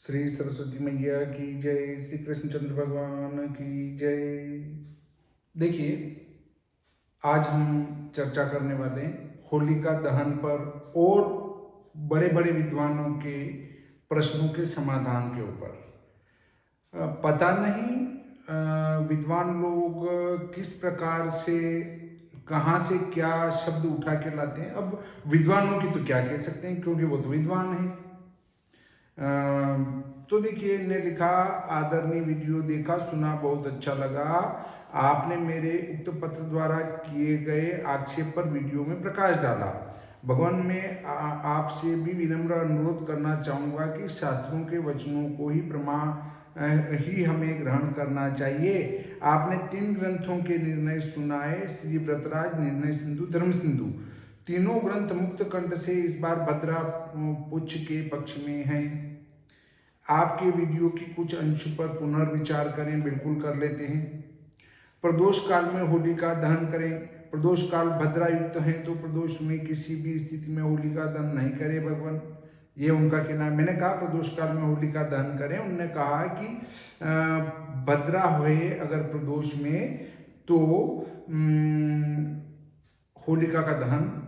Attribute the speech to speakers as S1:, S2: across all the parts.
S1: श्री सरस्वती मैया की जय, श्री कृष्णचंद्र भगवान की जय। देखिए, आज हम चर्चा करने वाले हैं होलिका दहन पर और बड़े बड़े विद्वानों के प्रश्नों के समाधान के ऊपर। पता नहीं विद्वान लोग किस प्रकार से कहाँ से क्या शब्द उठा के लाते हैं। अब विद्वानों की तो क्या कह सकते हैं, क्योंकि वो तो विद्वान हैं। तो देखिए, इन्हें लिखा, आदरणीय वीडियो देखा, सुना, बहुत अच्छा लगा। आपने मेरे उक्त पत्र द्वारा किए गए आक्षेप पर वीडियो में प्रकाश डाला। भगवान, मैं आपसे भी विनम्र अनुरोध करना चाहूँगा कि शास्त्रों के वचनों को ही प्रमाण ही हमें ग्रहण करना चाहिए। आपने 3 ग्रंथों के निर्णय सुनाए, श्री व्रतराज, निर्णय सिंधु, धर्म सिंधु। तीनों ग्रंथ मुक्त कंठ से इस बार भद्रा पुच्छ के पक्ष में हैं। आपके वीडियो की कुछ अंश पर पुनर्विचार करें। बिल्कुल कर लेते हैं। प्रदोष काल में होलिका दहन करें। प्रदोष काल भद्रा युक्त है तो प्रदोष में किसी भी स्थिति में होलिका दहन नहीं करे भगवान, ये उनका कहना है। मैंने कहा प्रदोष काल में होलिका दहन करें, उन्होंने कहा कि भद्रा हुए अगर प्रदोष में तो होलिका का दहन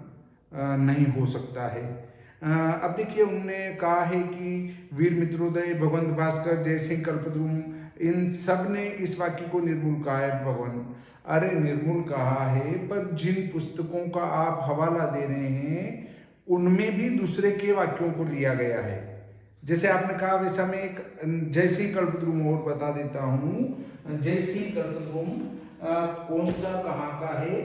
S1: नहीं हो सकता है। अब देखिए, उन्होंने कहा है कि वीर मित्रोदय, भगवंत भास्कर, जयसिंह, कल्पद्रुम, इन सब ने इस वाक्य को निर्मूल कहा है भगवान। अरे निर्मूल कहा है, पर जिन पुस्तकों का आप हवाला दे रहे हैं उनमें भी दूसरे के वाक्यों को लिया गया है। जैसे आपने कहा वैसा मैं एक जयसिंह कल्पद्रुम और बता देता हूँ। जयसिंह कल्पद्रुम कौन सा कहाँ का है?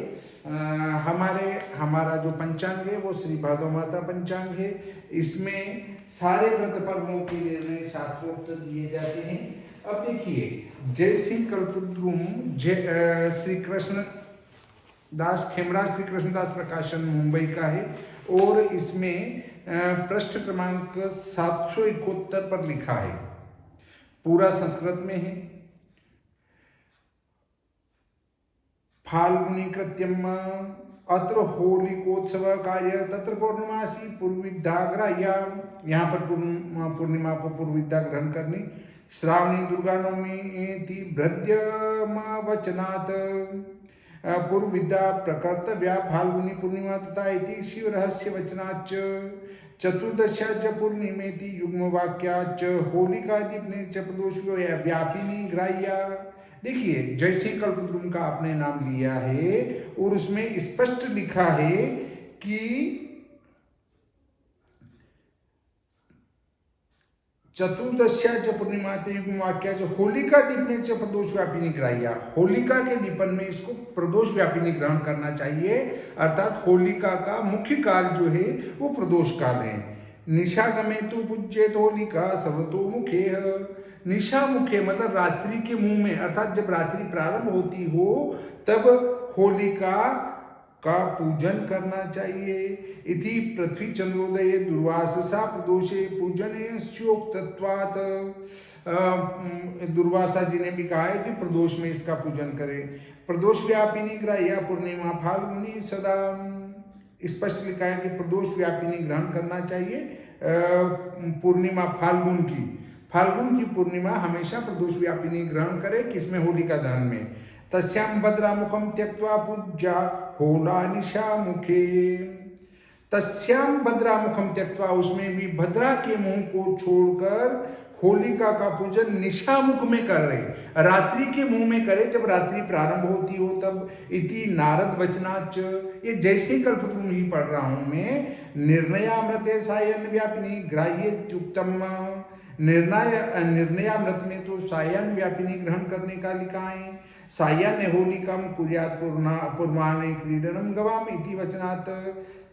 S1: हमारा जो पंचांग है वो श्री भादो माता पंचांग है। इसमें सारे व्रत पर्वों के निर्णय शास्त्रोक्त दिए जाते हैं। अब देखिए, जयसिंह कल्पद्रुम श्री कृष्ण दास खेमरा, श्री कृष्णदास प्रकाशन, मुंबई का है और इसमें पृष्ठ क्रमांक 771 पर लिखा है। पूरा संस्कृत में है। फाल्गुनी कृत्यम अत्र होलिकोत्सव कार्य तत्र पौर्णमासी पूर्विद्याग्राह्या। यहाँ पर पूर्णिमा को पूर्विद्या ग्रहण करनी। श्रावणी दुर्गा नवमी भृद्यमवचनात् पूर्वविद्या प्रकर्तव्या फाल्गुनी पूर्णिमा तथा इति शिव रहस्य वचनाच्च चतुर्दशा च पूर्णिमेति युग्म वाक्याच्च होलिका दीपने च प्रदोष व्यापिनी ग्राह्या। देखिए, जयसिंह कल्पद्रुम का आपने नाम लिया है और उसमें स्पष्ट लिखा है कि चतुर्दश्या च पूर्णिमा युग्म वाक्या जो होलिका दीपने च प्रदोष व्यापिनी ग्राह्या। होलिका के दीपन में इसको प्रदोष व्यापिनी ग्रहण करना चाहिए, अर्थात होलिका का मुख्य काल जो है वो प्रदोष काल है। निशागमे तो पूज्येत होलिका सर्वतो मुखे। निशा मुखे मतलब रात्रि के मुंह में, अर्थात जब रात्रि प्रारंभ होती हो तब होलिका का पूजन करना चाहिए। इति पृथ्वी चंद्रोदय दुर्वासा प्रदोषे पूजने स्योक्तत्वात्। दुर्वासा जी ने भी कहा है कि प्रदोष में इसका पूजन करें। प्रदोष व्यापिनी ग्राह्या पूर्णिमा फाल्गुनी सदा। स्पष्ट लिखा है कि प्रदोष व्यापिनी ग्रहण करना चाहिए। पूर्णिमा फाल्गुन की पूर्णिमा हमेशा प्रदोष व्यापिनी ग्रहण करे। किसमें? होलिका दहन में। तस्याम भद्रा मुखम त्यक्त्वा पूज्या होला निशा मुखे। तस्याम भद्रा मुखम त्यक्त्वा, उसमें भी भद्रा के मुंह को छोड़कर होलिका का पूजन निशामुख में कर रहे, रात्रि के मुंह में करे, जब रात्रि प्रारंभ होती हो तब। इति नारद वचनाच। ये जैसे कल्पद्रुम ही पढ़ रहा हूं मैं। निर्णयामृते सायन व्यापिनी ग्राह्येत्युक्तम। निर्णयामृत में तो सायन व्यापिनी ग्रहण करने का लिखा है। सायन होलिकम कुर्यात् पूर्वाणे क्रीडनम गवाम इति वचनात्।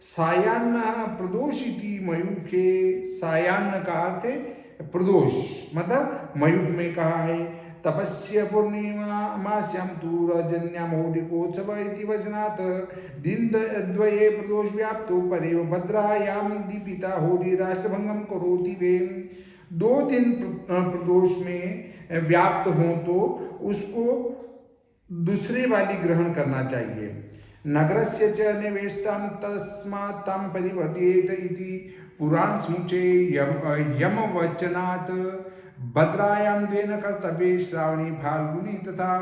S1: सायान्न प्रदोष इति मयूखे। सायान्न का अर्थ है प्रदोष, मतलब मयूख में कहा है। तपस्य पूर्णिमास्यां तु रजन्यां होलिकोत्सव इति वचनात्। दिन द्वये प्रदोष व्याप्तो परेव भद्रायां दीपिता होली राष्ट्रभंगम करोति वे। 2 दिन प्रदोष में व्याप्त हो तो उसको दूसरे वाली ग्रहण करना चाहिए। नगरस्य च निवेष्टां तस्मात् तां परिवर्तयेत इति पुराण स्मुचे यम वचनात् भद्रायाम द्वेन कर्तव्य श्रावणी फाल्गुनी तथा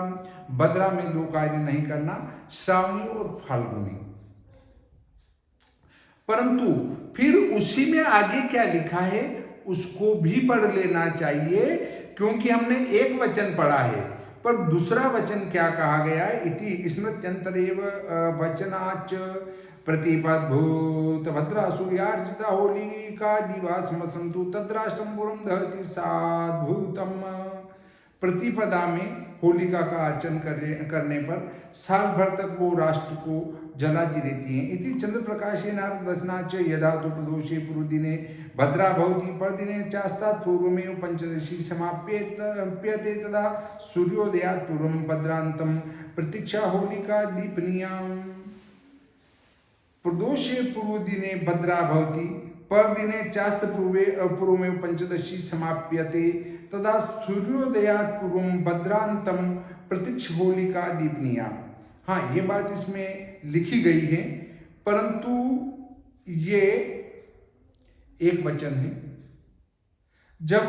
S1: भद्रा में दो कार्य नहीं करना, श्रावणी और फाल्गुनी। परंतु फिर उसी में आगे क्या लिखा है उसको भी पढ़ लेना चाहिए, क्योंकि हमने एक वचन पढ़ा है पर दूसरा वचन क्या कहा गया है। इति स्मृत्यंतरेव वचनाच प्रतिपद्भूत भद्रासूर्यार्जिता होलिका दिवासम संतु तद्राष्ट्रम पुरम दहति साद्भूतम। प्रतिपदा में होलिका का अर्चन करने पर साल भर तक वो राष्ट्र को जलाती रहती हैं। इति चंद्र प्रकाशे नारद वचनाच यदा तो प्रदोषे पूर्वदिने भद्रा भवति परदिने चास्तात् पूर्वमेव पंचदशी समाप्यते तदा सूर्योदयात् पूर्वं भद्रांतं प्रतीक्षा होलिका दीपनीयाम्। प्रदोषे पूर्वदिने भद्रा भवति परदिने चास्त पूर्वमेव पंचदशी समाप्यते तदा सूर्योदयात् पूर्वं भद्रांतं प्रतीक्षा होलिका दीपनीयाम्। हाँ, ये बात इसमें लिखी गई है, परंतु ये एक वचन है। जब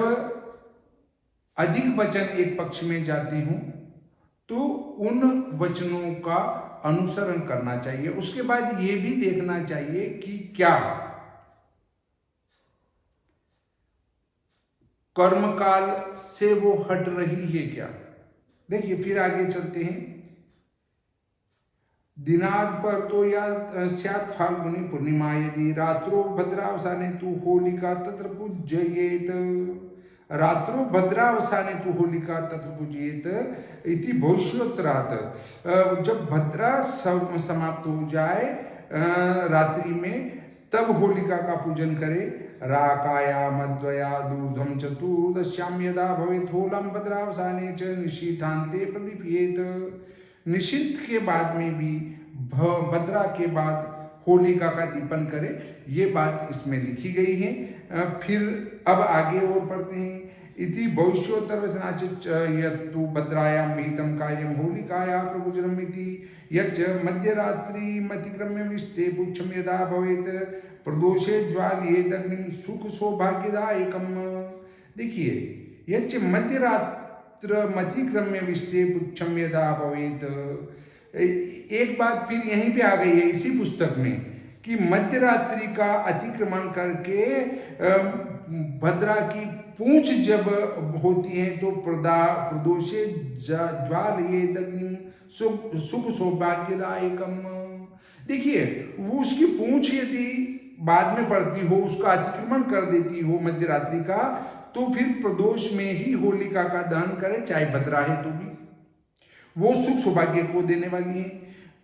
S1: अधिक वचन एक पक्ष में जाते हों तो उन वचनों का अनुसरण करना चाहिए। उसके बाद ये भी देखना चाहिए कि क्या कर्मकाल से वो हट रही है क्या। देखिए फिर आगे चलते हैं। दिनाद पर तो या स्यात् फाल्गुनी पूर्णिमा यदि रात्रो भद्रावसाने तु होलिका तत्र पूज्येत। रात्रो भद्रावसाने तु होलिका तत्र पूज्येत इति भविष्योत्तरात्। जब भद्रा समाप्त हो जाए रात्रि में तब होलिका का पूजन करे। राकाया मद्वया दूर्धम चतुर्दश्याम यदा भवेत् होलम भद्रावसाने च निशीथान्ते प्रदीप्येत। निशीथ के बाद में भी भद्रा के बाद होलिका का दीपन करे, ये बात इसमें लिखी गई है। फिर अब आगे और पढ़ते हैं। इति भविष्योत्तर वचनाच यत्तु भद्रायां विहितं कार्यं होलिकाया प्रभुजनम् इति यच्च मध्यरात्रि मतिक्रम्य विष्टे पुच्छं यदा भवेत् प्रदोषे ज्वाल्येत् अग्निं सुख सौभाग्यदायकम्। देखिए यच्च मध्यरात्र मतिक्रम्य विष्टे पुच्छं यदा भवेत्, एक बात फिर यहीं पे आ गई है इसी पुस्तक में कि मध्यरात्रि का अतिक्रमण करके भद्रा की पूंछ जब होती है तो प्रदोषे ज्वाल्येत् अग्निं सुख सौभाग्यदायकम। देखिए वो उसकी पूंछ यदि बाद में पड़ती हो, उसका अतिक्रमण कर देती हो मध्यरात्रि का, तो फिर प्रदोष में ही होलिका का दहन करे, चाहे भद्रा है तो भी वो सुख सौभाग्य को देने वाली है।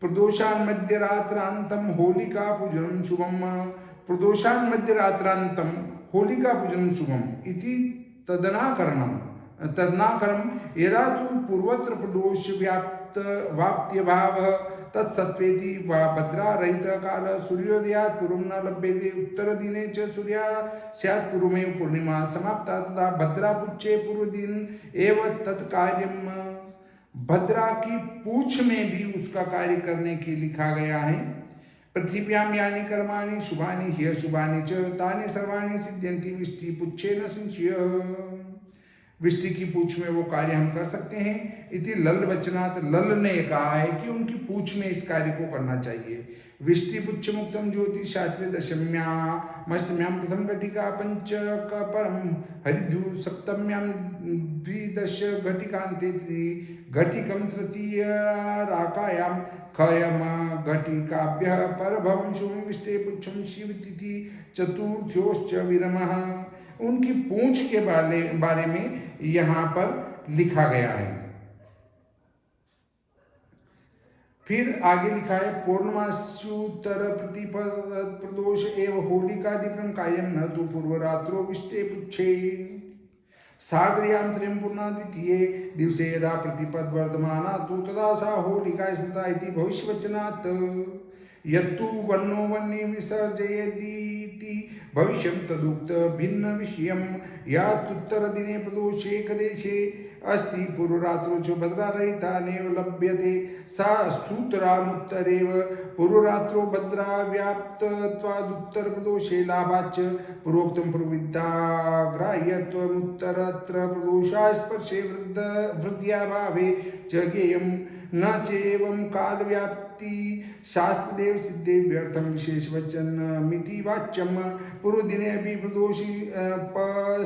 S1: प्रदोषान मध्यरात्रांतम होलिका पूजनम शुभम। प्रदोषान मध्यरात्रांतम होलिका पूजनम शुभम इति तदनाकरणम यदा तु पूर्वत्र प्रदोष वाप्त्य भाव तत्सत्वेति वा भद्रा रहित काल सूर्योदयात् पूर्वं न लभ्यते। उत्तर दिने च सूर्या स्यात् पूर्वमेव पूर्णिमा समाप्ता तदा भद्रा पुच्छे पूर्व दिन एव तत्कार्यम। भद्रा की पूछ में भी उसका कार्य करने की लिखा गया है। पृथिव्यां यानि कर्माणि शुभानि ह्य शुभानि च तानि सर्वाणि सिद्ध्यन्ति विष्टि पुच्छे न संशयः। विष्टि की पूछ में वो कार्य हम कर सकते हैं। इति लल वचनात्, लल ने कहा है कि उनकी पूछ में इस कार्य को करना चाहिए। विष्टि पुच्छ मुक्तम ज्योति शास्त्रे दशम्यां प्रथम घटिका पंचक परम हरिद्यु सप्तम्यां द्विदश घटिकान्ते घटिकम तृतीय राकायां खयम घटिकाभ्यः परभवं शुभं विष्टे पुच्छं शिवतिथि चतुर्थ्योश्च विरमः। उनकी पूंछ के बारे में यहाँ पर लिखा गया है। फिर आगे लिखा है पौर्णमास्युत्तर प्रदोष एव होलिका दीपम कायम न तो पूर्वरात्रो विष्टे पुच्छे। सार्धयां त्रिं पूर्णा द्वितीये दिवसे यदा प्रतिपद वर्धमाना तो तदा सा होलिका स्मृता इति भविष्यवचनात्। यत्तु वन्नो वन्ये विसर्जयति भविष्यं तदुक्त भिन्न विषयं यात्तुत्तरदिने प्रदोषेकदेशे अस्ति पूर्वरात्रौ च भद्रारहिता नैव लभ्यते सा सूत्रामुत्तरेव पूर्वरात्रौ भद्रा व्याप्तत्वादुत्तरप्रदोषे लाभाच्च पूर्वोक्तं प्रवृद्धाग्राह्यत्वमुत्तरत्र प्रदोषा स्पर्शे वृद्ध्याभावे च ज्ञेयं न चैवं कालव्याप्ति शास्त्रदेव सिद्धे व्यर्थं विशेषवचनमिति वाच्यं पूर्वदिने अपि प्रदोषी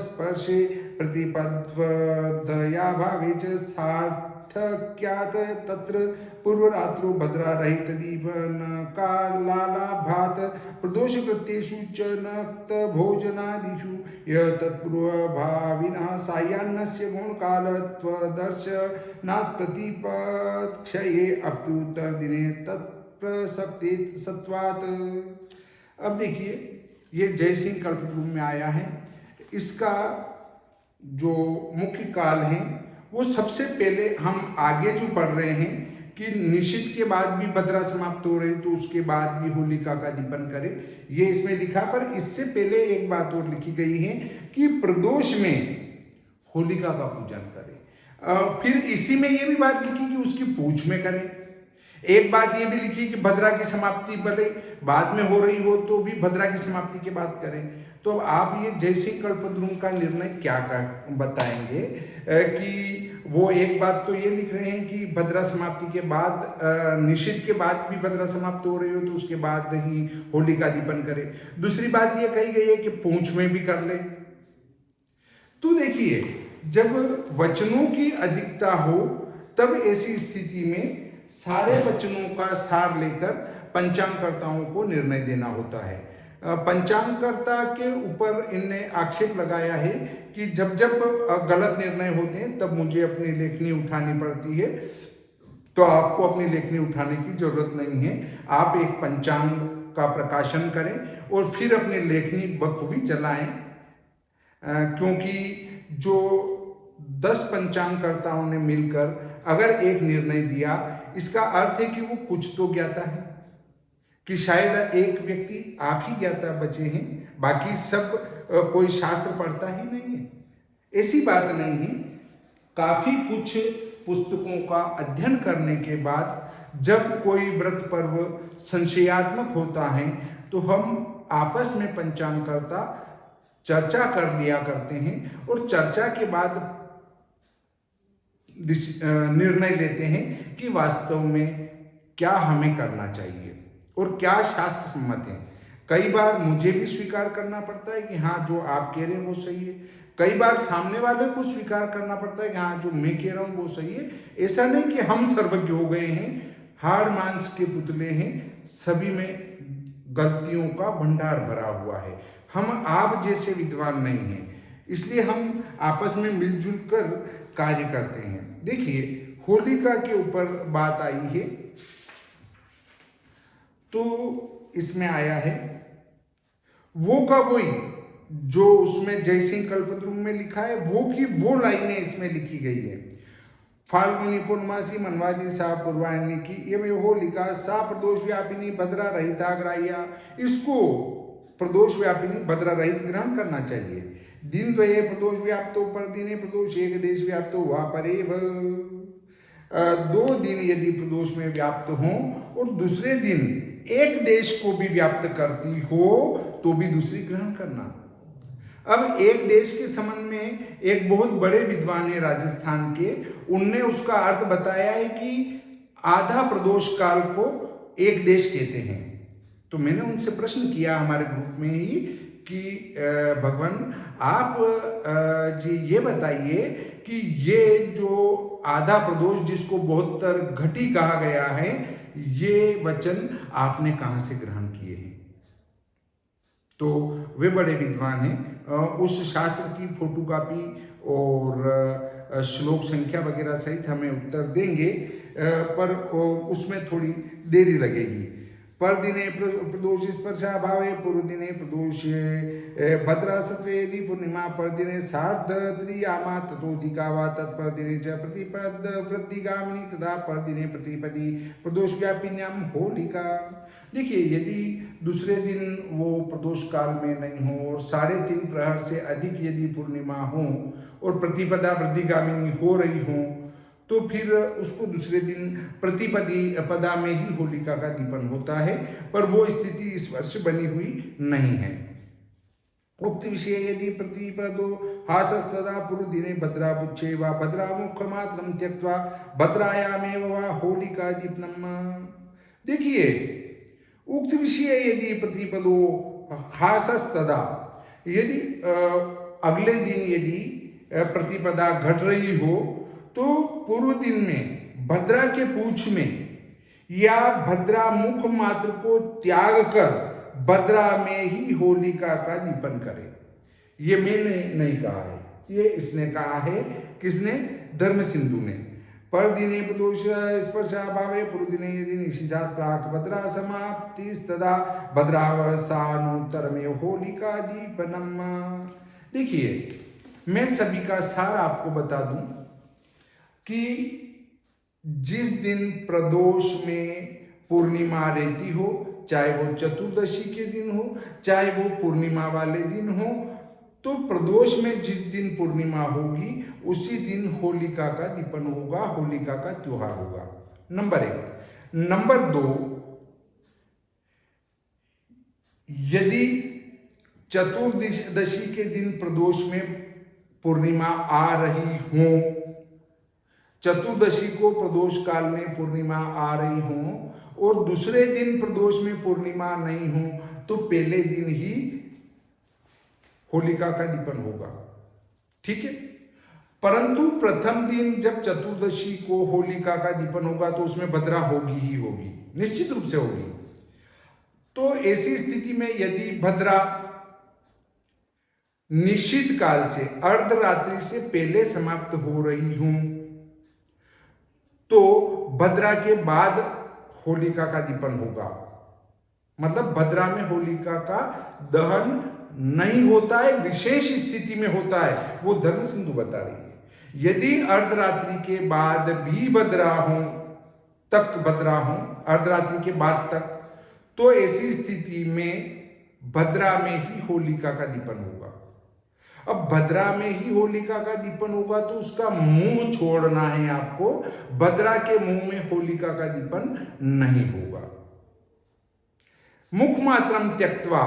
S1: स्पर्शे प्रतिपद्वदयाभावे च सार्थक्यात् तत्र पूर्वरात्रौ भद्रारहितदीपनकालाभात् प्रदोषकृत्येषु च नक्तभोजनादिषु तत्पूर्वभाविनः सायाह्नस्य गुणकालत्वदर्शनात् प्रतिपत्क्षये अप्युत्तरदिने तत्प्रसक्ते सत्वात्। अब देखिए, ये जय सिंह कल्पद्रुम में आया है। इसका जो मुख्य काल है वो सबसे पहले हम आगे जो पढ़ रहे हैं कि निषिद्ध के बाद भी भद्रा समाप्त हो रही तो उसके बाद भी होलिका का दीपन करे, ये इसमें लिखा। पर इससे पहले एक बात और लिखी गई है कि प्रदोष में होलिका का पूजन करे। फिर इसी में ये भी बात लिखी कि उसकी पूछ में करे। एक बात ये भी लिखी कि भद्रा की समाप्ति भले बाद में हो रही हो तो भी भद्रा की समाप्ति के बाद करें। तो अब आप ये जय सिंह कल्पद्रुम का निर्णय क्या बताएंगे कि वो एक बात तो ये लिख रहे हैं कि भद्रा समाप्ति के बाद निषिद्ध के बाद भी भद्रा समाप्त हो रही हो तो उसके बाद ही होलिका दीपन करे। दूसरी बात ये कही गई है कि पूंछ में भी कर ले। तो देखिए, जब वचनों की अधिकता हो तब ऐसी स्थिति में सारे वचनों का सार लेकर पंचांगकर्ताओं को निर्णय देना होता है। पंचांगकर्ता के ऊपर इनने आक्षेप लगाया है कि जब जब गलत निर्णय होते हैं तब मुझे अपनी लेखनी उठानी पड़ती है, तो आपको अपनी लेखनी उठाने की जरूरत नहीं है। आप एक पंचांग का प्रकाशन करें और फिर अपनी लेखनी बखूबी चलाएं, क्योंकि जो 10 पंचांगकर्ताओं ने मिलकर अगर एक निर्णय दिया, इसका अर्थ है कि वो कुछ तो ज्ञाता है, कि शायद एक व्यक्ति आप ही ज्ञाता बचे हैं, बाकी सब कोई शास्त्र पढ़ता ही नहीं है। ऐसी बात नहीं है। काफी कुछ पुस्तकों का अध्ययन करने के बाद जब कोई व्रत पर्व संशयात्मक होता है तो हम आपस में पंचांगकर्ता चर्चा कर लिया करते हैं और चर्चा के बाद निर्णय लेते हैं कि वास्तव में क्या हमें करना चाहिए और क्या शास्त्र सम्मत है। कई बार मुझे भी स्वीकार करना पड़ता है कि हाँ, जो आप कह रहे हैं वो सही है। कई बार सामने वाले को स्वीकार करना पड़ता है कि हाँ, जो मैं कह रहा हूँ वो सही है। ऐसा नहीं कि हम सर्वज्ञ हो गए हैं, हाड़ मांस के पुतले हैं, सभी में गलतियों का भंडार भरा हुआ है। हम आप जैसे विद्वान नहीं हैं, इसलिए हम आपस में मिलजुल कर कार्य करते हैं। देखिए, होलिका के ऊपर बात आई है तो इसमें आया है वो का वही जो उसमें जय सिंह कल्पद्रुम में लिखा है, वो की वो लाइनें इसमें लिखी गई है। फाल्गुनी पूर्णमासी मनवाली सा पूर्वायनी की ये होलिका सा प्रदोष व्यापिनी भद्रा रहिता ग्राह्या। इसको प्रदोष व्यापिनी भद्रा रहित ग्रहण करना चाहिए। दिन द्वये प्रदोष व्याप्तो पर दिने प्रदोष एक देश व्याप्तो वा परेव। 2 दिन यदि प्रदोष में व्याप्त हो और दूसरे दिन एक देश को भी व्याप्त करती हो तो भी दूसरी ग्रहण करना। अब एक देश के संबंध में एक बहुत बड़े विद्वान है राजस्थान के, उनने उसका अर्थ बताया है कि आधा प्रदोष काल को एक देश कहते हैं। तो मैंने उनसे प्रश्न किया हमारे ग्रुप में ही कि भगवान आप जी ये बताइए कि ये जो आधा प्रदोष जिसको 72 घटी कहा गया है, ये वचन आपने कहाँ से ग्रहण किए हैं। तो वे बड़े विद्वान हैं, उस शास्त्र की फोटोकॉपी और श्लोक संख्या वगैरह सहित हमें उत्तर देंगे, पर उसमें थोड़ी देरी लगेगी। परदिने प्रदोष स्पर्शा भावे पूर्वदिने प्रदोषे भद्रा सत्वे यदि पूर्णिमा परदिने सार्धत्रियामा ततोधिका वा तत्परदिने च प्रतिपद वृद्धिगामिनी तथा परदिने प्रतिपदी प्रदोष व्यापिन्यां होलिका। देखिए, यदि दूसरे दिन वो प्रदोष काल में नहीं हो और 3.5 प्रहर से अधिक यदि पूर्णिमा हो और प्रतिपदा वृद्धिगामिनी हो रही हो, तो फिर उसको दूसरे दिन प्रतिपदा में ही होलिका का दीपन होता है, पर वो स्थिति इस वर्ष बनी हुई नहीं है। उक्त विषय यदि प्रतिपदो हासस्तदा पूर्वदिने भद्राबुच्छे वा भद्रामुखमात्रं त्यक्त्वा भद्रायामेव वा होलिका दीपनम। देखिए, उक्त विषय यदि प्रतिपदो हासस्तदा, यदि अगले दिन यदि प्रतिपदा घट रही हो तो पूर्व दिन में भद्रा के पूछ में या भद्रा मुख मात्र को त्याग कर भद्रा में ही होलिका का दीपन करे। ये मैंने नहीं कहा है, ये इसने कहा है। किसने? धर्म सिंधु ने। पर दिने प्रदोष स्पर्शा भावे पूर्व दिने यदि निषिद्धात् प्राक भद्रा समाप्ति तदा भद्रावसानोत्तर में होलिका दीपनम। देखिए, मैं सभी का सार आपको बता दूं कि जिस दिन प्रदोष में पूर्णिमा रहती हो, चाहे वो चतुर्दशी के दिन हो, चाहे वो पूर्णिमा वाले दिन हो, तो प्रदोष में जिस दिन पूर्णिमा होगी उसी दिन होलिका का दीपन होगा, होलिका का त्योहार होगा। नंबर 1। नंबर 2, यदि चतुर्दशी के दिन प्रदोष में पूर्णिमा आ रही हो, चतुर्दशी को प्रदोष काल में पूर्णिमा आ रही हो और दूसरे दिन प्रदोष में पूर्णिमा नहीं हो, तो पहले दिन ही होलिका का दीपन होगा। ठीक है। परंतु प्रथम दिन जब चतुर्दशी को होलिका का दीपन होगा तो उसमें भद्रा होगी ही होगी, निश्चित रूप से होगी। तो ऐसी स्थिति में यदि भद्रा निश्चित काल से अर्धरात्रि से पहले समाप्त हो रही हूं तो भद्रा के बाद होलिका का दीपन होगा। मतलब भद्रा में होलिका का दहन नहीं होता है, विशेष स्थिति में होता है, वो धर्म सिंधु बता रही है। यदि अर्धरात्रि के बाद भी भद्रा हो, अर्धरात्रि के बाद तक, तो ऐसी स्थिति में भद्रा में ही होलिका का दीपन होगा। अब भद्रा में ही होलिका का दीपन होगा तो उसका मुंह छोड़ना है आपको, भद्रा के मुंह में होलिका का दीपन नहीं होगा। मुख मात्रम त्यक्त्वा,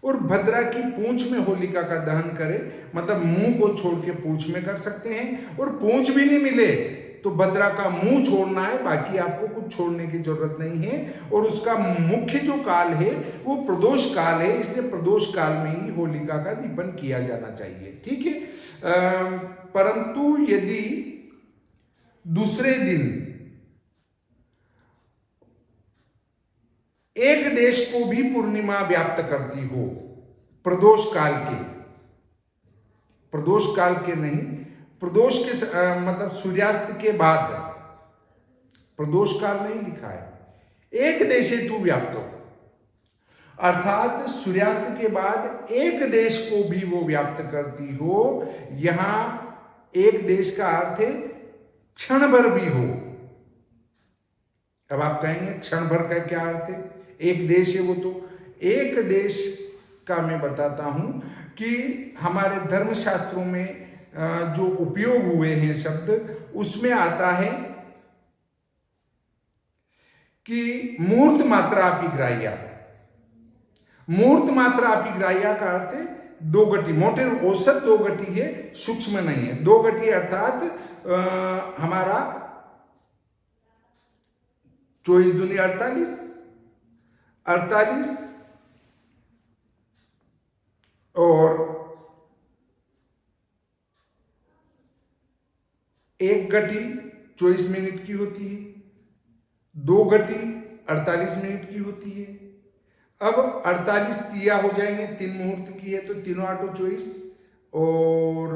S1: और भद्रा की पूंछ में होलिका का दहन करे, मतलब मुंह को छोड़ के पूंछ में कर सकते हैं, और पूंछ भी नहीं मिले तो भद्रा का मुंह छोड़ना है, बाकी आपको कुछ छोड़ने की जरूरत नहीं है। और उसका मुख्य जो काल है वो प्रदोष काल है, इसलिए प्रदोष काल में ही होलिका का दीपन किया जाना चाहिए। ठीक है। परंतु यदि दूसरे दिन एक देश को भी पूर्णिमा व्याप्त करती हो, प्रदोष काल के नहीं, प्रदोष के मतलब सूर्यास्त के बाद, प्रदोष काल नहीं लिखा है, एक देशे तू व्याप्त हो, अर्थात सूर्यास्त के बाद एक देश को भी वो व्याप्त करती हो। यहां एक देश का अर्थ है क्षण भर भी हो। अब आप कहेंगे क्षण भर का क्या अर्थ है? एक देश है वो, तो एक देश का मैं बताता हूं कि हमारे धर्मशास्त्रों में जो उपयोग हुए हैं शब्द, उसमें आता है कि मूर्त मात्रा अपिग्राह्या। मूर्त मात्रा अपिग्राह्या का अर्थ है 2 गति, मोटे औसत 2 गति है, सूक्ष्म नहीं है। 2 गति अर्थात हमारा 24 दूनी 48 और 1 घटी 24 मिनट की होती है, 2 घटी 48 मिनट की होती है। अब 48 तिया हो जाएंगे, 3 मुहूर्त की है तो 3 8 24 और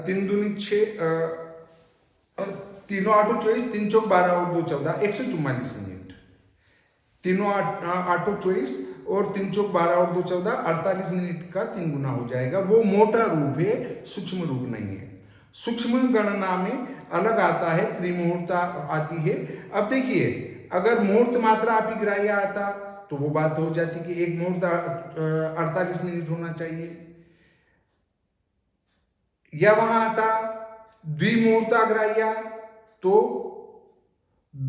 S1: 3 दूनी 6, तीनों 8 24, 3 चौक 12 और 2 14, 144 मिनट। तीनों 8 24 और 3 चौक 12 और 2 14, 48 मिनट का 3 गुना हो जाएगा। वो मोटा रूप है, सूक्ष्म रूप नहीं है। सूक्ष्म गणना में अलग आता है, त्रिमुहूर्त आती है। अब देखिए, अगर मुहूर्त मात्रा अभिग्राह्य आता तो वो बात हो जाती कि एक मुहूर्त 48 मिनट होना चाहिए, या वहां आता द्विमुहूर्ताग्राह्य तो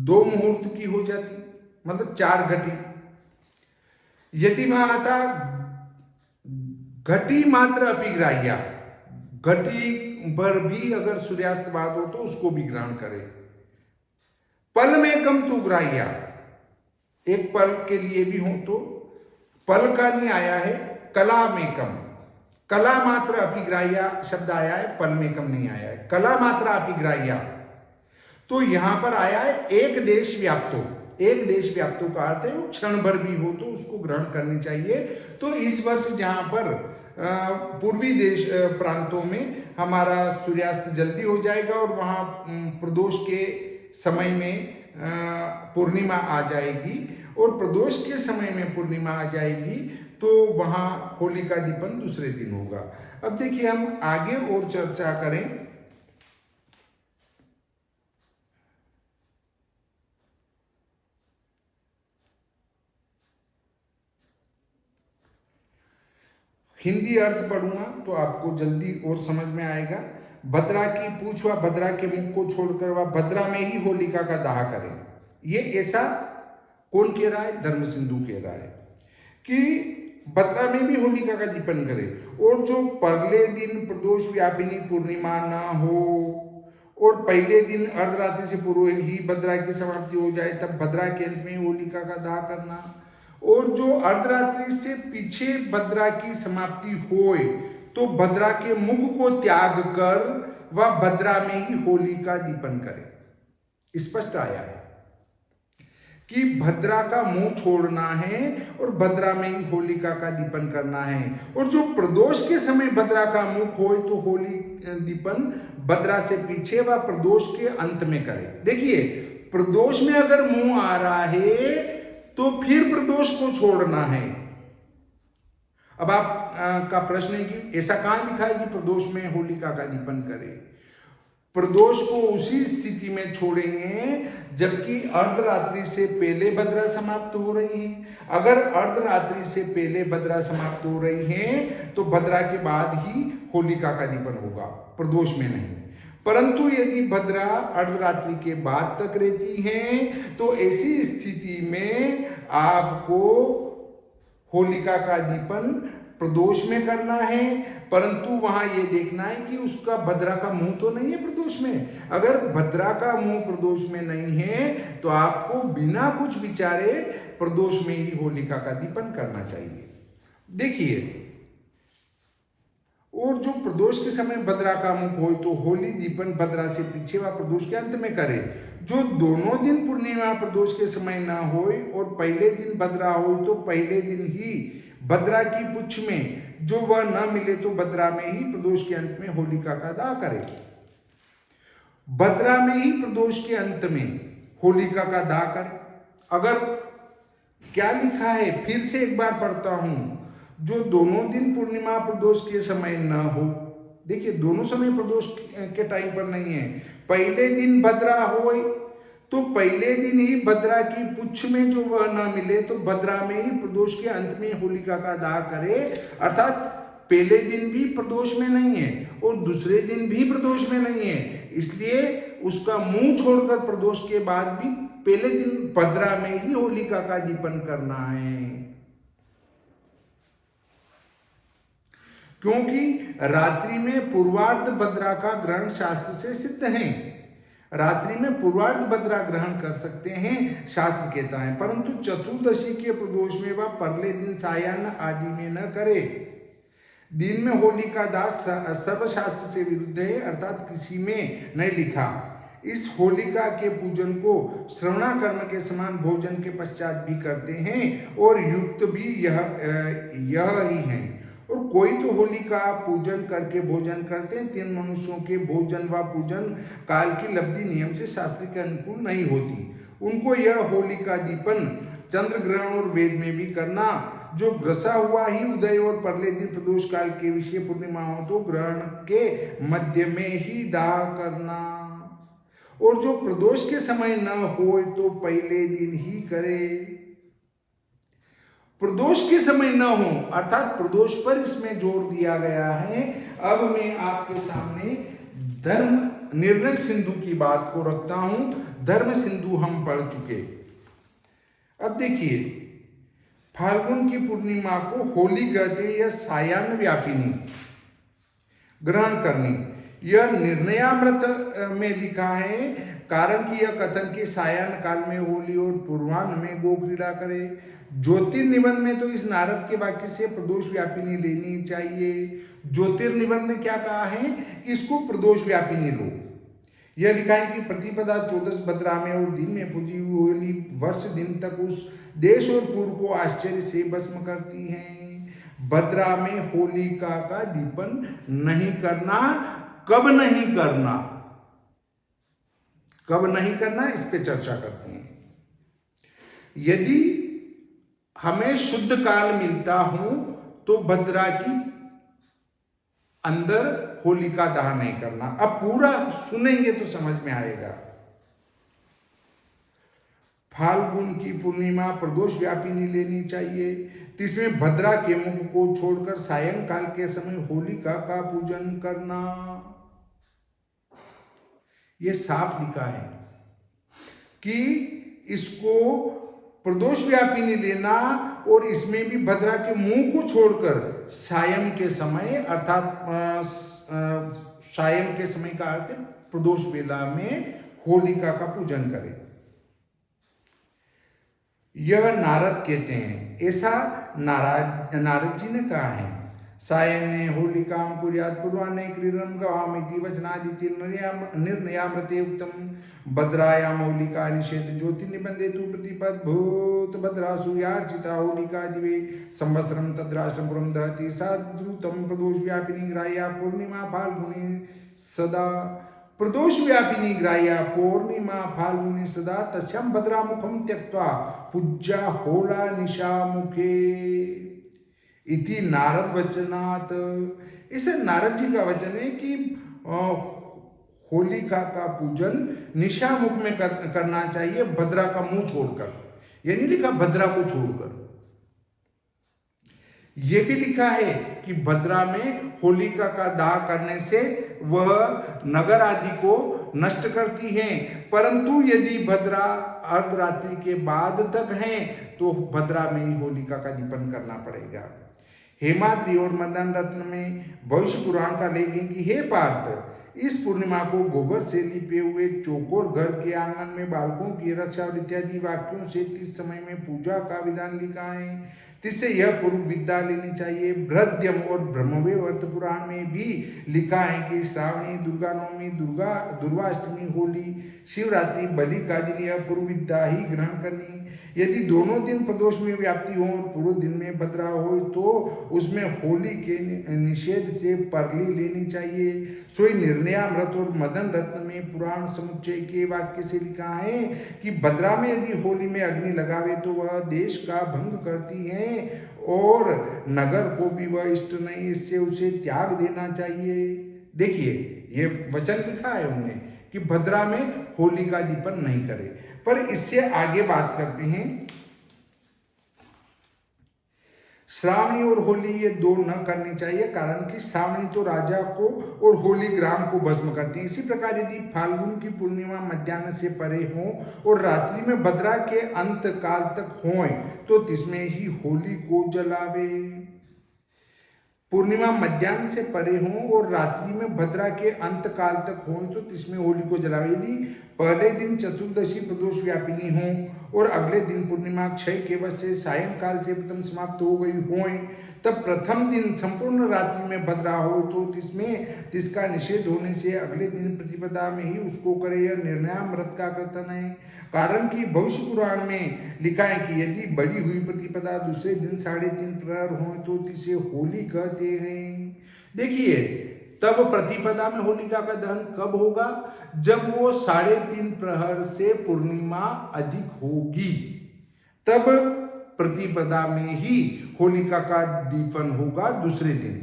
S1: 2 मुहूर्त की हो जाती, मतलब 4 घटी। यदि वहां आता घटी मात्र अभिग्राह्य, घटी पर भी अगर सूर्यास्त बाद हो तो उसको भी ग्रहण करे। पल में कम तू ग्राह्य, एक पल के लिए भी हो तो, पल का नहीं आया है, कला में कम, कला मात्र अभिग्राह्य शब्द आया है, पल में कम नहीं आया है, कला मात्र अभिग्राह्य। तो यहां पर आया है एक देश व्याप्तो। एक देश व्याप्तो का अर्थ है वो क्षण भर भी हो तो उसको ग्रहण करनी चाहिए। तो इस वर्ष जहां पर पूर्वी देश प्रांतों में हमारा सूर्यास्त जल्दी हो जाएगा और वहां प्रदोष के समय में पूर्णिमा आ जाएगी, और प्रदोष के समय में पूर्णिमा आ जाएगी तो वहां होलिका दीपन दूसरे दिन होगा। अब देखिए, हम आगे और चर्चा करें। हिंदी अर्थ पढ़ूंगा तो आपको जल्दी और समझ में आएगा। भद्रा की पूछ व भद्रा के मुख को छोड़कर वह भद्रा में ही होलिका का दाह करे। ये ऐसा कौन कह रहा है? धर्म सिंधु कह रहा है कि भद्रा में भी होलिका का दीपन करे, और जो पहले दिन प्रदोष व्यापिनी पूर्णिमा ना हो और पहले दिन अर्धरात्रि से पूर्व ही भद्रा की समाप्ति हो जाए तब भद्रा के अंत में होलिका का दाह करना, और जो अर्धरात्रि से पीछे भद्रा की समाप्ति होए तो भद्रा के मुख को त्याग कर वह भद्रा में ही होलिका दीपन करे। स्पष्ट आया है कि भद्रा का मुंह छोड़ना है और भद्रा में ही होलिका का दीपन करना है, और जो प्रदोष के समय भद्रा का मुख होए तो होली दीपन भद्रा से पीछे व प्रदोष के अंत में करे। देखिए, प्रदोष में अगर मुंह आ रहा है तो फिर प्रदोष को छोड़ना है। अब आप का प्रश्न है कि ऐसा कहां लिखा है कि प्रदोष में होलिका का दीपन करे? प्रदोष को उसी स्थिति में छोड़ेंगे जबकि अर्धरात्रि से पहले भद्रा समाप्त हो रही है। अगर अर्धरात्रि से पहले भद्रा समाप्त हो रही है तो भद्रा के बाद ही होलिका का दीपन होगा, प्रदोष में नहीं। परंतु यदि भद्रा अर्धरात्रि के बाद तक रहती है तो ऐसी स्थिति में आपको होलिका का दीपन प्रदोष में करना है, परंतु वहां यह देखना है कि उसका भद्रा का मुंह तो नहीं है प्रदोष में। अगर भद्रा का मुंह प्रदोष में नहीं है तो आपको बिना कुछ विचारे प्रदोष में ही होलिका का दीपन करना चाहिए। देखिए, और जो प्रदोष के समय भद्रा का मुख हो तो होली दीपन भद्रा से पीछे व प्रदोष के अंत में करे। जो दोनों दिन पूर्णिमा प्रदोष के समय ना हो और पहले दिन भद्रा हो तो पहले दिन ही भद्रा की पुच्छ में जो वह न मिले तो भद्रा में ही प्रदोष के अंत में होलिका का दाह करे। भद्रा में ही प्रदोष के अंत में होलिका का दाह करे। अगर क्या लिखा है, फिर से एक बार पढ़ता हूं, जो दोनों दिन पूर्णिमा प्रदोष के समय न हो। देखिए, दोनों समय प्रदोष के टाइम पर नहीं है। पहले दिन भद्रा हो तो पहले दिन ही भद्रा की पुच्छ में जो वह न मिले तो भद्रा में ही प्रदोष के अंत में होलिका का दाह करे। अर्थात पहले दिन भी प्रदोष में नहीं है और दूसरे दिन भी प्रदोष में नहीं है, इसलिए उसका मुंह छोड़कर प्रदोष के बाद भी पहले दिन भद्रा में ही होलिका का दीपन करना है, क्योंकि रात्रि में पूर्वार्ध भद्रा का ग्रहण शास्त्र से सिद्ध है। रात्रि में पूर्वार्ध भद्रा ग्रहण कर सकते हैं, शास्त्र कहता है, परंतु चतुर्दशी के प्रदोष में वह पहले दिन सायाह्न आदि में न करे। दिन में होलिका दाह सर्वशास्त्र से विरुद्ध है, अर्थात किसी में नहीं लिखा। इस होलिका के पूजन को श्रवणा कर्म के समान भोजन के पश्चात भी करते हैं और युक्त भी यह ही है। और कोई तो होली का पूजन करके भोजन करते हैं। 3 मनुष्यों के भोजन व पूजन काल की लब्धि नियम से शास्त्र के अनुकूल नहीं होती। उनको यह होली का दीपन चंद्र ग्रहण और वेद में भी करना, जो ग्रसा हुआ ही उदय और परले दिन प्रदोष काल के विषय पूर्णिमा हो तो ग्रहण के मध्य में ही दाह करना, और जो प्रदोष के समय न हो तो पहले दिन ही करे। प्रदोष के समय न हो अर्थात प्रदोष पर इसमें जोर दिया गया है। अब मैं आपके सामने धर्म निर्णय सिंधु की बात को रखता हूं। धर्म सिंधु हम पढ़ चुके। अब देखिए, फाल्गुन की पूर्णिमा को होली कहते या सायान्न व्यापिनी ग्रहण करनी, यह निर्णयामृत में लिखा है। कारण कि यह कथन के सायान्न काल में होली और पूर्वाह्न में गो क्रीड़ा करे। ज्योतिर्निबंध में तो इस नारद के वाक्य से प्रदोष व्यापिनी लेनी चाहिए। ज्योतिर्निबंध ने क्या कहा है, इसको प्रदोष व्यापिनी लो। यह लिखा है कि प्रतिपदा 14 भद्रा में और दिन में पूजी हुई होली वर्ष दिन तक उस देश और पूर्व को आश्चर्य से भस्म करती है। भद्रा में होलिका का दीपन नहीं करना। कब नहीं करना, कब नहीं करना, इस पे चर्चा करते हैं। यदि हमें शुद्ध काल मिलता हो तो भद्रा की अंदर होलिका दहन नहीं करना। अब पूरा सुनेंगे तो समझ में आएगा। फाल्गुन की पूर्णिमा प्रदोष व्यापिनी लेनी चाहिए। तीसवें भद्रा के मुख को छोड़कर सायंकाल के समय होलिका का पूजन करना। यह साफ लिखा है कि इसको प्रदोष व्यापिनी लेना, और इसमें भी भद्रा के मुंह को छोड़कर सायं के समय अर्थात सायं के समय का अर्थ प्रदोष वेला में होलिका का पूजन करें। यह नारद कहते हैं, ऐसा नारद जी ने कहा है। सायने होलिकां कुर्यात् पूर्वाह्ने क्रीडनं गवामिति वचनादिति निर्णयामृते उक्तम्। भद्रायां होलिका निषेध ज्योतिर्निबन्धे तु प्रतिपद्भूत भद्रासु यार्चिता होलिका दिवे संवत्सरं तद्राष्ट्रपुरं दहति सा द्रुतं प्रदोष व्यापिनी ग्राह्या पूर्णिमा फाल्गुनी सदा। प्रदोष व्यापिनी ग्राह्या पूर्णिमा फाल्गुनी सदा तस्यां भद्रामुखं त्यक्त्वा पूज्या होला निशामुखे इति नारद वचनात्। इसे नारद जी का वचन है कि होलिका का पूजन निशामुख में करना चाहिए, भद्रा का मुंह छोड़कर। ये नहीं लिखा भद्रा को छोड़कर। यह भी लिखा है कि भद्रा में होलिका का दाह करने से वह नगर आदि को नष्ट करती हैं, परंतु यदि भद्रा अर्धरात्रि के बाद तक हैं तो भद्रा में ही होलिका का दीपन करना पड़ेगा। हेमाद्रि और मदन रत्न में भविष्य पुराण का लेख है कि हे पार्थ, इस पूर्णिमा को गोबर से लिपे हुए चौकोर घर के आंगन में बालकों की रक्षा और इत्यादि वाक्यों से 30 समय में पूजा का विधान लिखा है। जिससे यह पूर्व विद्या लेनी चाहिए। बृहद्यम और ब्रह्मवैवर्त पुराण में भी लिखा है कि श्रावणी, दुर्गा नवमी, दुर्वाष्टमी, होली, शिवरात्रि, बलि का दिन यह पूर्व विद्या ही ग्रहण करनी। यदि दोनों दिन प्रदोष में व्याप्ति हो और पूर्व दिन में भद्रा हो तो उसमें होली के निषेध से परली लेनी चाहिए। सोई निर्णयामृत और मदन रत्न में पुराण समुच्चय के वाक्य से लिखा है कि भद्रा में यदि होली में अग्नि लगावे तो वह देश का भंग करती है और नगर को भी वह इष्ट नहीं, इससे उसे त्याग देना चाहिए। देखिए ये वचन लिखा है उन्होंने कि भद्रा में होली का दीपन नहीं करे। पर इससे आगे बात करते हैं, श्रावणी और होली ये दो न करनी चाहिए, कारण कि श्रावणी तो राजा को और होली ग्राम को भस्म करती है। इसी प्रकार यदि फाल्गुन की पूर्णिमा मध्याह्न से परे हो और रात्रि में भद्रा के अंत काल तक हो तो तिसमें ही होली को जलावे। पूर्णिमा मध्याह्न से परे हो और रात्रि में भद्रा के अंत काल तक हो तो तिसमें होली को जलावे। यदि पहले दिन चतुर्दशी प्रदोष व्यापिनी हो और अगले दिन पूर्णिमा क्षय के वश से सायंकाल से प्रथम समाप्त हो गई हो, तब प्रथम दिन संपूर्ण रात्रि में भद्रा हो तो तिसका निषेध होने से अगले दिन प्रतिपदा में ही उसको करे। यह निर्णय व्रत का कथन है, कारण कि भविष्य पुराण में लिखा है कि यदि बड़ी हुई प्रतिपदा दूसरे दिन 3.5 प्रहर हो तो तिसे होली कहते हैं। देखिए, तब प्रतिपदा में होलिका का दहन कब होगा? जब वो 3.5 प्रहर से पूर्णिमा अधिक होगी, तब प्रतिपदा में ही होलिका का दीपन होगा दूसरे दिन।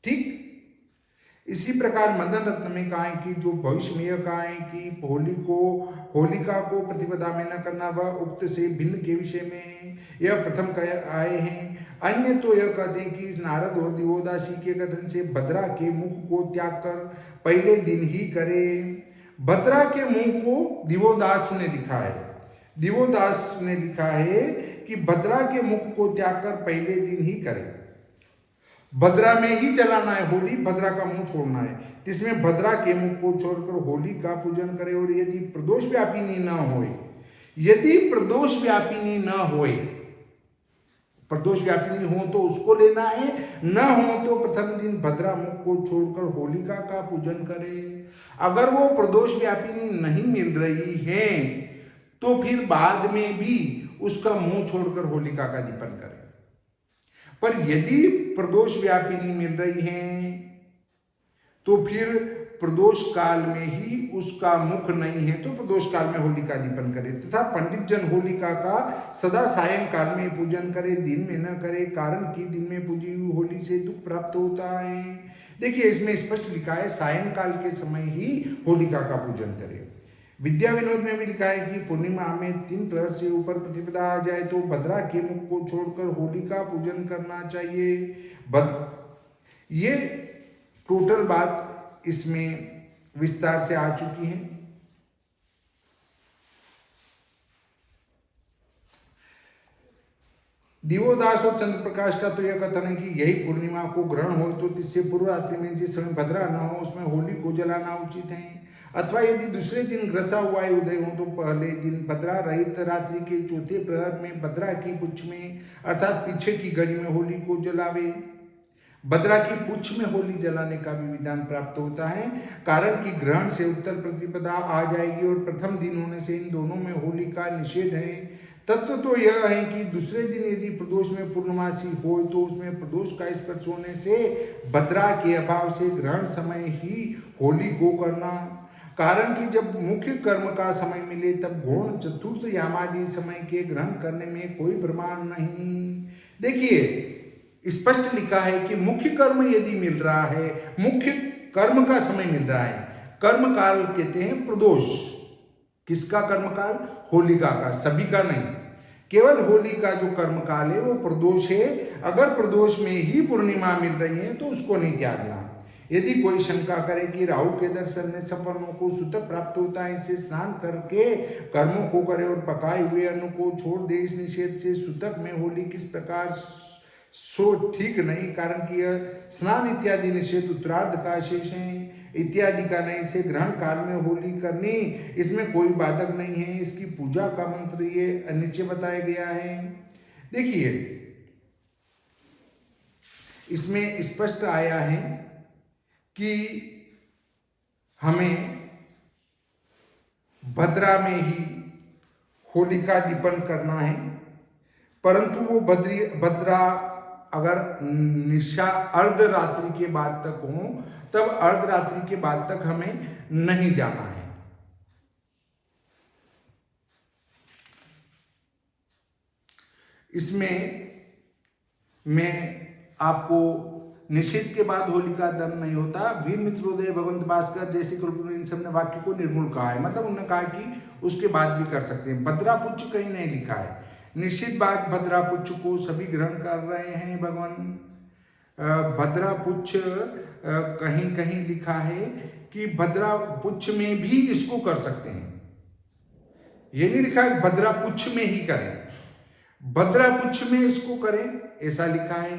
S1: ठीक इसी प्रकार मदन रत्न में कहा है कि जो भविष्य में यह कहा है कि होलिका को प्रतिपदा में न करना, वह उक्त से भिन्न के विषय में यह प्रथम कह आए हैं। अन्य तो यह कहते हैं कि नारद और दिवोदासी के कथन से भद्रा के मुख को त्याग कर पहले दिन ही करे। भद्रा के मुख को दिवोदास ने लिखा है, दिवोदास ने लिखा है कि भद्रा के मुख को त्याग कर पहले दिन ही करे। भद्रा में ही जलाना है होली, भद्रा का मुंह छोड़ना है। जिसमें भद्रा के मुख को छोड़कर होली का पूजन करे। और यदि प्रदोष व्यापिनी न होए, यदि प्रदोष व्यापिनी न होए, प्रदोष व्यापिनी हो तो उसको लेना है, न हो तो प्रथम दिन भद्रा मुख को छोड़कर होलिका का पूजन करे। अगर वो प्रदोष व्यापिनी नहीं मिल रही है तो फिर बाद में भी उसका मुंह छोड़कर होलिका का दीपन करे। पर यदि प्रदोष व्यापिनी मिल रही है तो फिर प्रदोष काल में ही उसका मुख नहीं है तो प्रदोष काल में होलिका दीपन करे। तथा पंडित जन होलिका का सदा सायंकाल में पूजन करे, दिन में न करे, कारण कि दिन में पूजी हुई होली से दुख प्राप्त होता है। देखिए, इसमें स्पष्ट लिखा है सायंकाल के समय ही होलिका का पूजन करे। विद्या विनोद में भी लिखा है कि पूर्णिमा में 3 प्रहर से ऊपर प्रतिपदा आ जाए तो भद्रा के मुख को छोड़कर होली का पूजन करना चाहिए। ये टोटल बात इसमें विस्तार से आ चुकी है। दिवोदास और चंद्र प्रकाश का तो यह कथन है कि यही पूर्णिमा को ग्रहण हो तो इससे पूर्व रात्रि में जिस समय भद्रा न हो उसमें होली को जलाना उचित है। अथवा यदि दूसरे दिन ग्रसा हुआ उदय हो तो पहले दिन भद्रा रहित रात्रि के चौथे प्रहर में भद्रा की पुच्छ में अर्थात पीछे की घड़ी में होली को जलावे। भद्रा की पुच्छ में होली जलाने का भी विधान प्राप्त होता है, कारण कि ग्रहण से उत्तर प्रतिपदा आ जाएगी और प्रथम दिन होने से इन दोनों में होली का निषेध है। तत्व तो यह है कि दूसरे दिन यदि प्रदोष में पूर्णमासी हो तो उसमें प्रदोष का स्पर्श होने से भद्रा के अभाव से ग्रहण समय ही होली को करना, कारण कि जब मुख्य कर्म का समय मिले तब गौण चतुर्थ यामादि समय के ग्रहण करने में कोई प्रमाण नहीं। देखिए, स्पष्ट लिखा है कि मुख्य कर्म यदि मिल रहा है, मुख्य कर्म का समय मिल रहा है, कर्म काल कहते हैं प्रदोष। किसका कर्म काल? होलिका का, सभी का नहीं, केवल होली का जो कर्म काल है वो प्रदोष है। अगर प्रदोष में ही पूर्णिमा मिल रही है तो उसको नहीं त्यागना। यदि कोई शंका करे कि राहु के दर्शन में सफलों को सूतक प्राप्त होता है, इससे स्नान करके कर्मों को करे और पकाए हुए अन्न को छोड़ दे, इस निषेध से सूतक में होली किस प्रकार सो ठीक नहीं, कारण कि यह स्नान इत्यादि निषेध उत्तरार्ध का शेष है, इत्यादि का नहीं। से ग्रहण काल में होली करनी इसमें कोई बाधक नहीं है। इसकी पूजा का मंत्र ये नीचे बताया गया है। देखिए, इसमें स्पष्ट आया है कि हमें भद्रा में ही होलिका दीपन करना है, परंतु वो भद्रा अगर निशा अर्धरात्रि के बाद तक हो तब अर्धरात्रि के बाद तक हमें नहीं जाना है। इसमें मैं आपको निषेध के बाद होलिका दहन नहीं होता। वीर मित्रोदय, भगवंत भास्कर जैसे कल्पना, इन सब ने वाक्य को निर्मूल कहा है, मतलब उन्होंने कहा कि उसके बाद भी कर सकते हैं। भद्रा पुच्छ कहीं नहीं लिखा है। निश्चित बात भद्रा पुच्छ को सभी ग्रहण कर रहे हैं भगवान। भद्रा पुच्छ कहीं कहीं लिखा है कि भद्रा पुच्छ में भी इसको कर सकते हैं। ये नहीं लिखा है भद्रा पुच्छ में ही करें, भद्रा पुच्छ में इसको करें ऐसा लिखा है,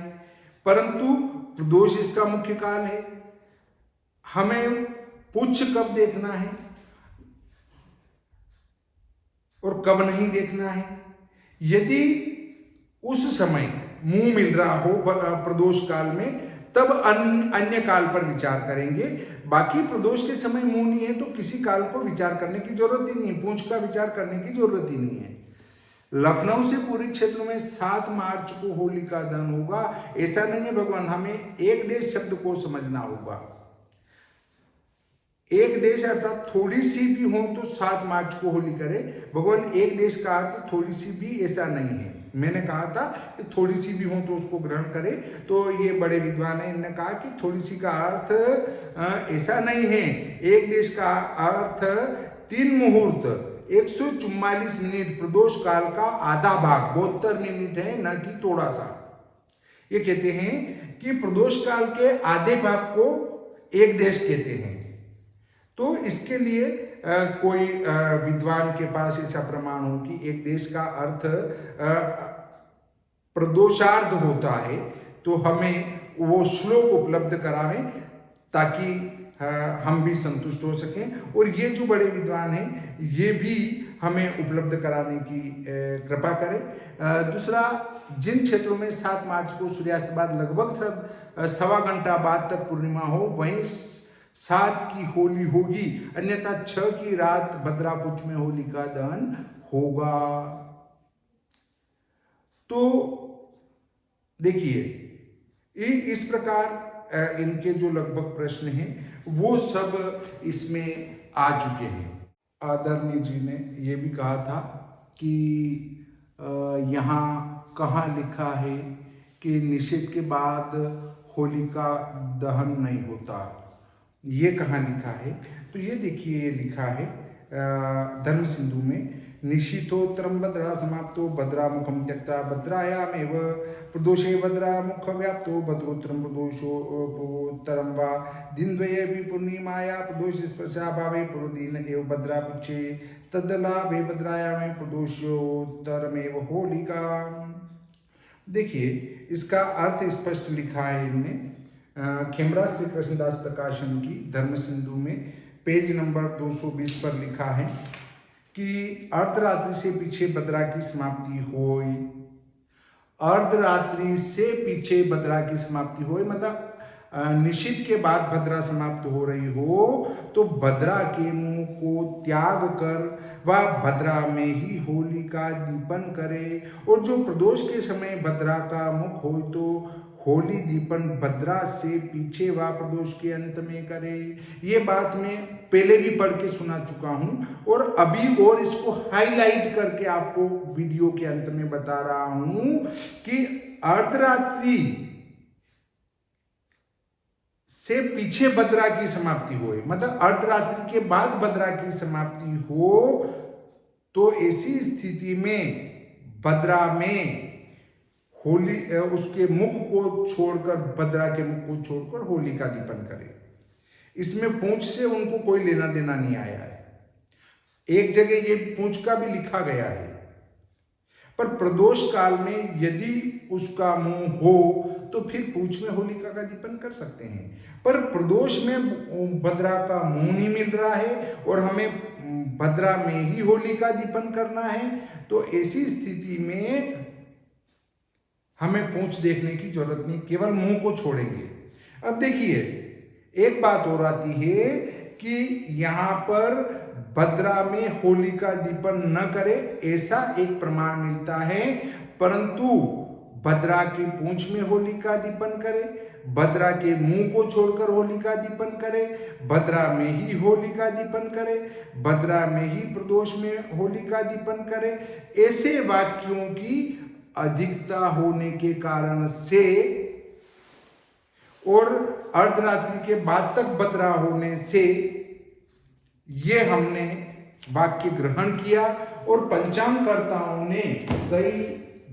S1: परंतु प्रदोष इसका मुख्य काल है। हमें पुच्छ कब देखना है? और कब नहीं देखना है। यदि उस समय मुंह मिल रहा हो प्रदोष काल में, तब अन्य काल पर विचार करेंगे। बाकी प्रदोष के समय मुंह नहीं है तो किसी काल को विचार करने की जरूरत ही नहीं है, पूंछ का विचार करने की जरूरत ही नहीं है। लखनऊ से पूर्वी क्षेत्र में 7 मार्च को होलिका दहन होगा, ऐसा नहीं है भगवान। हमें एक देश शब्द को समझना होगा। एक देश अर्थात थोड़ी सी भी हो तो 7 मार्च को होली करे भगवान। एक देश का अर्थ थोड़ी सी भी ऐसा नहीं है। मैंने कहा था कि थोड़ी सी भी हो तो उसको ग्रहण करे, तो ये बड़े विद्वान हैं, इन्होंने कहा कि थोड़ी सी का अर्थ ऐसा नहीं है। एक देश का अर्थ 3 मुहूर्त 144 मिनट प्रदोष काल का आधा भाग 72 मिनट है, न कि थोड़ा सा। ये कहते हैं कि प्रदोष काल के आधे भाग को एक देश कहते हैं। तो इसके लिए कोई विद्वान के पास ऐसा प्रमाण हो कि एक देश का अर्थ प्रदोषार्ध होता है, तो हमें वो श्लोक उपलब्ध करावें ताकि हम भी संतुष्ट हो सकें। और ये जो बड़े विद्वान हैं ये भी हमें उपलब्ध कराने की कृपा करें। दूसरा, जिन क्षेत्रों में 7 मार्च को सूर्यास्त बाद लगभग 1.25 घंटा बाद तक पूर्णिमा हो, वहीं 7 की होली होगी, अन्यथा 6 की रात भद्रापुच में होलिका दहन होगा। तो देखिए, इस प्रकार इनके जो लगभग प्रश्न हैं वो सब इसमें आ चुके हैं। आदरणीय जी ने ये भी कहा था कि यहाँ कहाँ लिखा है कि निषेध के बाद होलिका दहन नहीं होता, ये कहाँ लिखा है? तो ये देखिए, ये लिखा है धर्म सिंधु में, निशीथोत्तरम भद्रा समाप्तो भद्रा मुखम त्यक्ता भद्रायामेव प्रदोषे भद्रा मुख व्याप्तो भद्रोत्तरम प्रदोषोत्तरम वा दिनद्वये पूर्णिमाया प्रदोष स्पर्शा भावे पूर्वदिन एव भद्रा पुच्छे तद्लाभे भद्रायामे प्रदोषोत्तरमेव होलिका। देखिए, इसका अर्थ स्पष्ट लिखा है इनने खेमराज श्री कृष्णदास प्रकाशन की धर्म सिंधु में पेज नंबर 220 पर लिखा है कि अर्धरात्रि से पीछे भद्रा की समाप्ति होई। अर्धरात्रि से पीछे भद्रा की समाप्ति होई मतलब निषिद्ध के बाद भद्रा समाप्त हो रही हो तो भद्रा के मुंह को त्याग कर वह भद्रा में ही होली का दीपन करे, और जो प्रदोष के समय भद्रा का मुख हो तो होली दीपन भद्रा से पीछे व प्रदोष के अंत में करे। ये बात मैं पहले भी पढ़ के सुना चुका हूं और अभी और इसको हाईलाइट करके आपको वीडियो के अंत में बता रहा हूं कि अर्धरात्रि से पीछे भद्रा की समाप्ति हो, मतलब अर्धरात्रि के बाद भद्रा की समाप्ति हो, तो ऐसी स्थिति में भद्रा में होली उसके मुख को छोड़कर भद्रा के मुख को छोड़कर होली का दीपन करे। इसमें पूंछ से उनको कोई लेना देना नहीं आया है। एक जगह ये पूंछ का भी लिखा गया है, पर प्रदोष काल में यदि उसका मुंह हो तो फिर पूंछ में होलिका का दीपन कर सकते हैं, पर प्रदोष में भद्रा का मुंह नहीं मिल रहा है और हमें भद्रा में ही होली का दीपन करना है, तो ऐसी स्थिति में हमें पूंछ देखने की जरूरत नहीं, केवल मुंह को छोड़ेंगे। अब देखिए, एक बात और आती है कि यहाँ पर भद्रा में होली का दीपन न करे ऐसा एक प्रमाण मिलता है, परंतु भद्रा की पूंछ में होली का दीपन करे, भद्रा के मुंह को छोड़कर होली का दीपन करे, भद्रा में ही होली का दीपन करे, भद्रा में ही प्रदोष में होली का दीपन करे, ऐसे वाक्यों की अधिकता होने के कारण से और अर्धरात्रि के बाद तक भद्रा होने से ये हमने वाक्य ग्रहण किया। और पंचांगकर्ताओं ने कई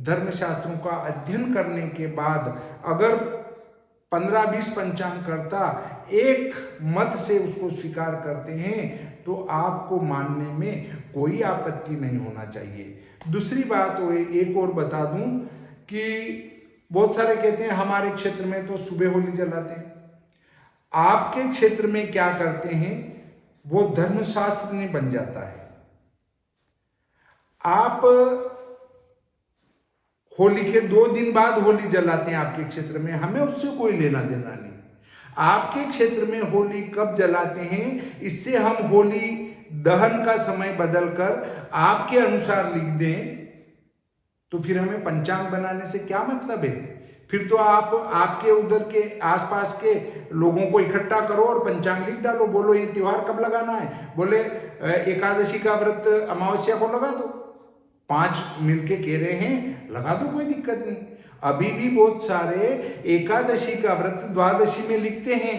S1: धर्मशास्त्रों का अध्ययन करने के बाद अगर 15-20 पंचांगकर्ता एक मत से उसको स्वीकार करते हैं तो आपको मानने में कोई आपत्ति नहीं होना चाहिए। दूसरी बात एक और बता दूं कि बहुत सारे कहते हैं हमारे क्षेत्र में तो सुबह होली जलाते हैं। आपके क्षेत्र में क्या करते हैं वो धर्मशास्त्र नहीं बन जाता है। आप होली के 2 दिन बाद होली जलाते हैं आपके क्षेत्र में, हमें उससे कोई लेना देना नहीं। आपके क्षेत्र में होली कब जलाते हैं, इससे हम होली दहन का समय बदलकर आपके अनुसार लिख दें तो फिर हमें पंचांग बनाने से क्या मतलब है? फिर तो आप आपके उधर के आसपास के लोगों को इकट्ठा करो और पंचांग लिख डालो, बोलो ये त्योहार कब लगाना है, बोले एकादशी का व्रत अमावस्या को लगा दो, 5 मिलके कह रहे हैं लगा दो, कोई दिक्कत नहीं। अभी भी बहुत सारे एकादशी का व्रत द्वादशी में लिखते हैं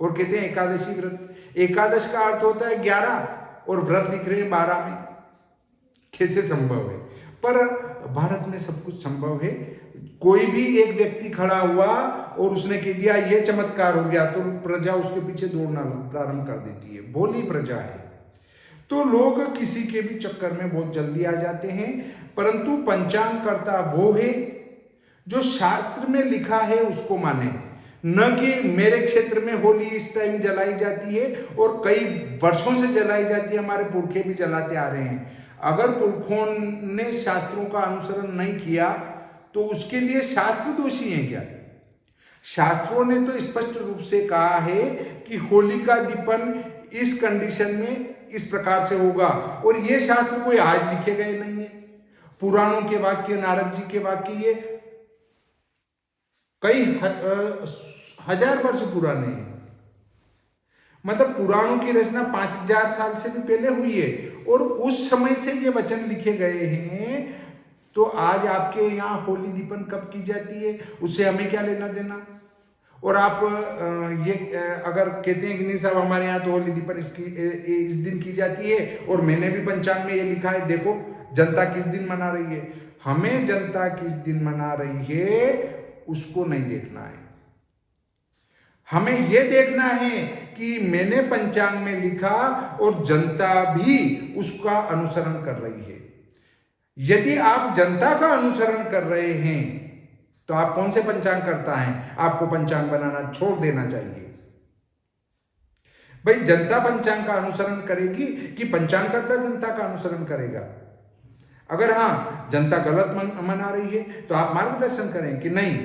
S1: और कहते हैं एकादशी व्रत। एकादश का अर्थ होता है 11 और व्रत लिख रहे हैं 12 में, कैसे संभव है? पर भारत में सब कुछ संभव है। कोई भी एक व्यक्ति खड़ा हुआ और उसने कह दिया ये चमत्कार हो गया, तो प्रजा उसके पीछे दौड़ना प्रारंभ कर देती है, भोली प्रजा है। तो लोग किसी के भी चक्कर में बहुत जल्दी आ जाते हैं, परंतु पंचांग कर्ता वो है जो शास्त्र में लिखा है उसको माने, न कि मेरे क्षेत्र में होली इस टाइम जलाई जाती है और कई वर्षों से जलाई जाती है, हमारे पुरखे भी जलाते आ रहे हैं। अगर पुरखों ने शास्त्रों का अनुसरण नहीं किया तो उसके लिए शास्त्र दोषी हैं क्या? शास्त्रों ने तो स्पष्ट रूप से कहा है कि होली का दीपन इस कंडीशन में इस प्रकार से होगा, और ये शास्त्र कोई आज लिखे गए नहीं है। पुराणों के वाक्य, नारद जी के वाक्य, ये कई हजार वर्ष पुराने हैं। मतलब पुराणों की रचना 5000 साल से भी पहले हुई है और उस समय से ये वचन लिखे गए हैं। तो आज आपके यहाँ होली दीपन कब की जाती है, उससे हमें क्या लेना देना? और आप ये अगर कहते हैं कि नहीं साहब हमारे यहाँ तो होली दीपन इस दिन की जाती है और मैंने भी पंचांग में ये लिखा है, देखो जनता किस दिन मना रही है। हमें जनता किस दिन मना रही है उसको नहीं देखना है, हमें यह देखना है कि मैंने पंचांग में लिखा और जनता भी उसका अनुसरण कर रही है। यदि आप जनता का अनुसरण कर रहे हैं तो आप कौन से पंचांग करता है? आपको पंचांग बनाना छोड़ देना चाहिए। भाई जनता पंचांग का अनुसरण करेगी कि पंचांग करता जनता का अनुसरण करेगा? अगर हाँ जनता गलत मना रही है तो आप मार्गदर्शन करें कि नहीं,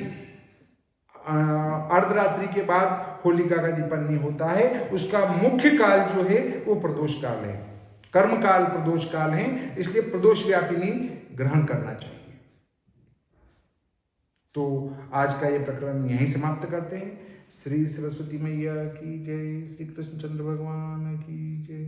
S1: अर्धरात्रि के बाद होलिका का दीपन नहीं होता है, उसका मुख्य काल जो है वो प्रदोष काल है, कर्म काल प्रदोष काल है, इसलिए प्रदोष व्यापिनी ग्रहण करना चाहिए। तो आज का ये प्रकरण यहीं समाप्त करते हैं। श्री सरस्वती मैया की जय, श्री कृष्णचंद्र भगवान की जय।